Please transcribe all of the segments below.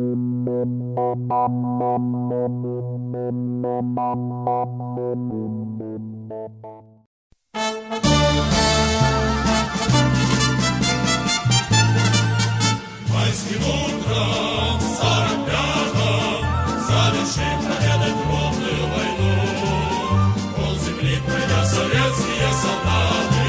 Майским утром 45-м завершим победы трудную войну. Полземли пройдя советские солдаты,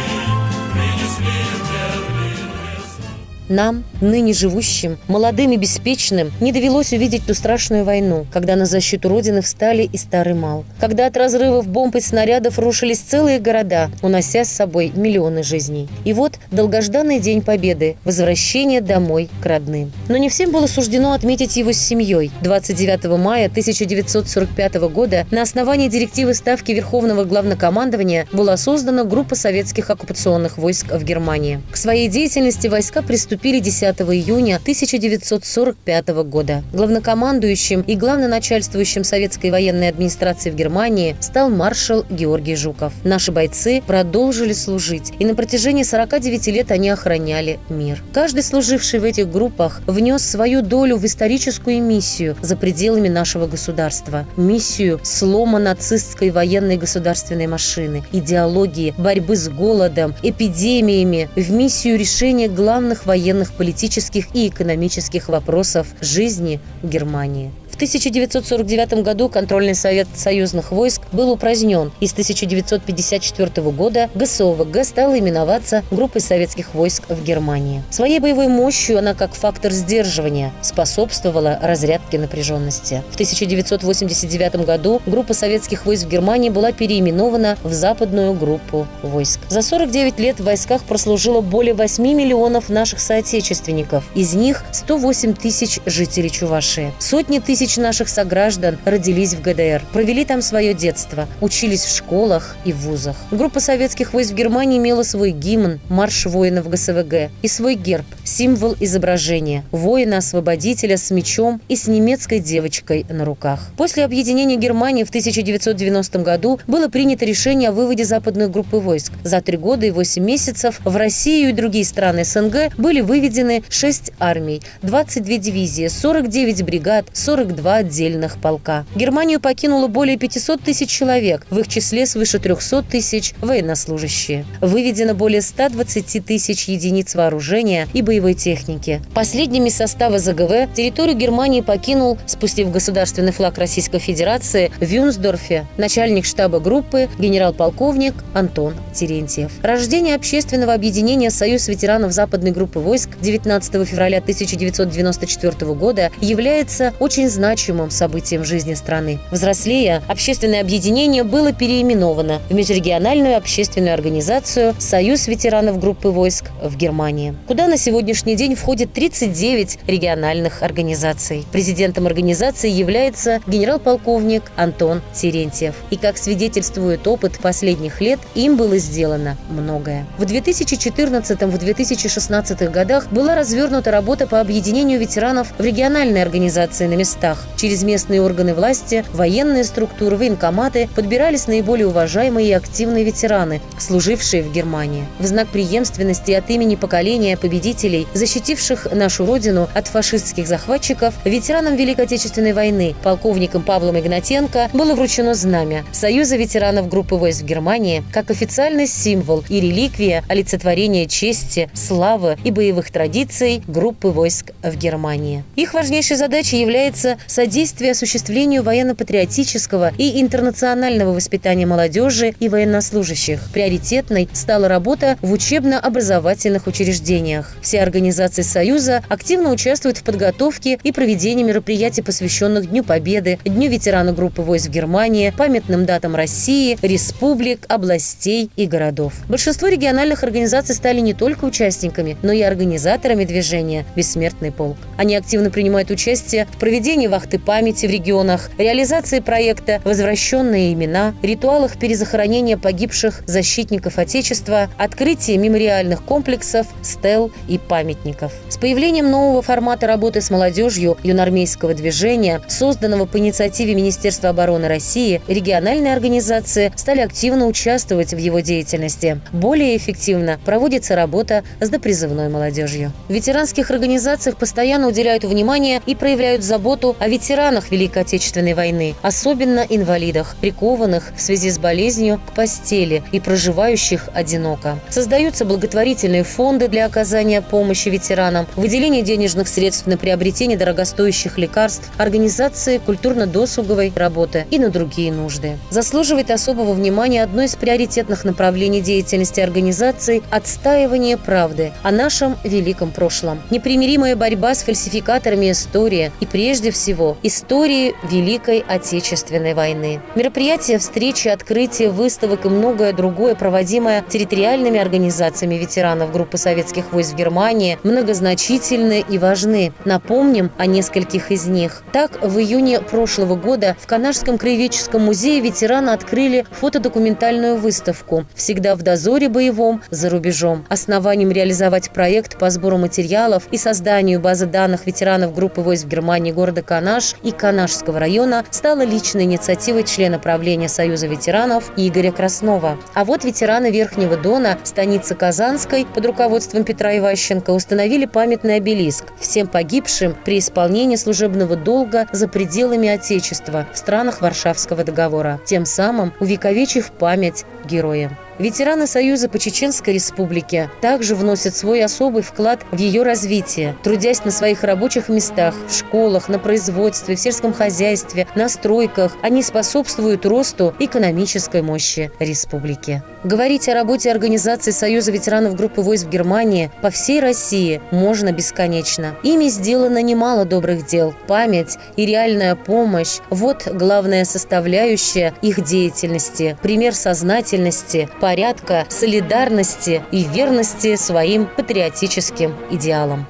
принесли в Берлин весну. Нам, ныне живущим, молодым и беспечным, не довелось увидеть ту страшную войну, когда на защиту Родины встали и стар и мал, когда от разрывов бомб и снарядов рушились целые города, унося с собой миллионы жизней. И вот долгожданный День Победы, возвращение домой к родным. Но не всем было суждено отметить его с семьей. 29 мая 1945 года на основании директивы Ставки Верховного Главнокомандования была создана группа советских оккупационных войск в Германии. К своей деятельности войска приступили 10 июня 1945 года. Главнокомандующим и главноначальствующим советской военной администрации в Германии стал маршал Георгий Жуков. Наши бойцы продолжили служить, и на протяжении 49 лет они охраняли мир. Каждый служивший в этих группах внес свою долю в историческую миссию за пределами нашего государства. Миссию слома нацистской военной государственной машины, идеологии, борьбы с голодом, эпидемиями, в миссию решения главных военных, политических и экономических вопросов жизни Германии. В 1949 году контрольный совет союзных войск был упразднен, и с 1954 года ГСОВГ стала именоваться Группой советских войск в Германии. Своей боевой мощью она, как фактор сдерживания, способствовала разрядке напряженности. В 1989 году Группа советских войск в Германии была переименована в Западную группу войск. За 49 лет в войсках прослужило более 8 миллионов наших соотечественников, из них 108 тысяч жителей Чувашии. Сотни тысяч наших сограждан родились в ГДР, провели там свое детство, учились в школах и в вузах. Группа советских войск в Германии имела свой гимн, марш воинов ГСВГ, и свой герб, символ изображения воина-освободителя с мечом и с немецкой девочкой на руках. После объединения Германии в 1990 году было принято решение о выводе западной группы войск. За 3 года и 8 месяцев в Россию и другие страны СНГ были выведены 6 армий, 22 дивизии, 49 бригад, 42 отдельных полка. Германию покинуло более 500 тысяч человек, в их числе свыше 300 тысяч военнослужащие. Выведено более 120 тысяч единиц вооружения и боевой техники. Последними состава ЗГВ территорию Германии покинул, спустив государственный флаг Российской Федерации, в Вюнсдорфе начальник штаба группы генерал-полковник Антон Терентьев. Рождение общественного объединения «Союз ветеранов Западной группы войск» 19 февраля 1994 года является очень значимым событием в жизни страны. Взрослея, общественное объединение было переименовано в межрегиональную общественную организацию «Союз ветеранов группы войск» в Германии, куда на сегодняшний день входит 39 региональных организаций. Президентом организации является генерал-полковник Антон Терентьев. И, как свидетельствует опыт последних лет, им было сделано многое. В 2014-2016 годах была развернута работа по объединению ветеранов в региональные организации на местах. Через местные органы власти, военные структуры, военкоматы подбирались наиболее уважаемые и активные ветераны, служившие в Германии. В знак преемственности от имени поколения победителей, защитивших нашу родину от фашистских захватчиков, ветеранам Великой Отечественной войны, полковником Павлом Игнатенко, было вручено знамя Союза ветеранов группы войск в Германии как официальный символ и реликвия олицетворения чести, славы и боевых традиций группы войск в Германии. Их важнейшей задачей является содействие осуществлению военно-патриотического и интернационального воспитания молодежи и военнослужащих. Приоритетной стала работа в учебно-образовательных учреждениях. Все организации Союза активно участвуют в подготовке и проведении мероприятий, посвященных Дню Победы, Дню ветерана группы войск в Германии, памятным датам России, республик, областей и городов. Большинство региональных организаций стали не только участниками, но и организаторами движения «Бессмертный полк». Они активно принимают участие в проведении вахты памяти в регионах, реализации проекта «Возвращенные имена», ритуалах перезахоронения погибших защитников Отечества, открытии мемориальных комплексов, стел и памятников. С появлением нового формата работы с молодежью юноармейского движения, созданного по инициативе Министерства обороны России, региональные организации стали активно участвовать в его деятельности. Более эффективно проводится работа с допризывной молодежью. В ветеранских организациях постоянно уделяют внимание и проявляют заботу о ветеранах Великой Отечественной войны, особенно инвалидах, прикованных в связи с болезнью к постели и проживающих одиноко. Создаются благотворительные фонды для оказания помощи ветеранам, выделение денежных средств на приобретение дорогостоящих лекарств, организации культурно-досуговой работы и на другие нужды. Заслуживает особого внимания одно из приоритетных направлений деятельности организации – отстаивание правды о нашем великом прошлом. Непримиримая борьба с фальсификаторами истории и, прежде всего, истории Великой Отечественной войны. Мероприятия, встречи, открытия, выставок и многое другое, проводимое территориальными организациями ветеранов группы советских войск в Германии, многозначительны и важны. Напомним о нескольких из них. Так, в июне прошлого года в Канашском краеведческом музее ветераны открыли фотодокументальную выставку «Всегда в дозоре боевом за рубежом». Основанием реализовать проект по сбору материалов и созданию базы данных ветеранов группы войск в Германии города Канаш и Канашского района стала личной инициативой члена правления Союза ветеранов Игоря Краснова. А вот ветераны Верхнего Дона, станицы Казанской, под руководством Петра Иващенко установили памятный обелиск всем погибшим при исполнении служебного долга за пределами Отечества в странах Варшавского договора, тем самым увековечив память героям. Ветераны Союза по Чеченской Республике также вносят свой особый вклад в ее развитие, трудясь на своих рабочих местах, в школах, на производстве, в сельском хозяйстве, на стройках. Они способствуют росту экономической мощи республики. Говорить о работе организации Союза ветеранов группы войск в Германии по всей России можно бесконечно. Ими сделано немало добрых дел. Память и реальная помощь – вот главная составляющая их деятельности, пример сознательности, порядка, солидарности и верности своим патриотическим идеалам.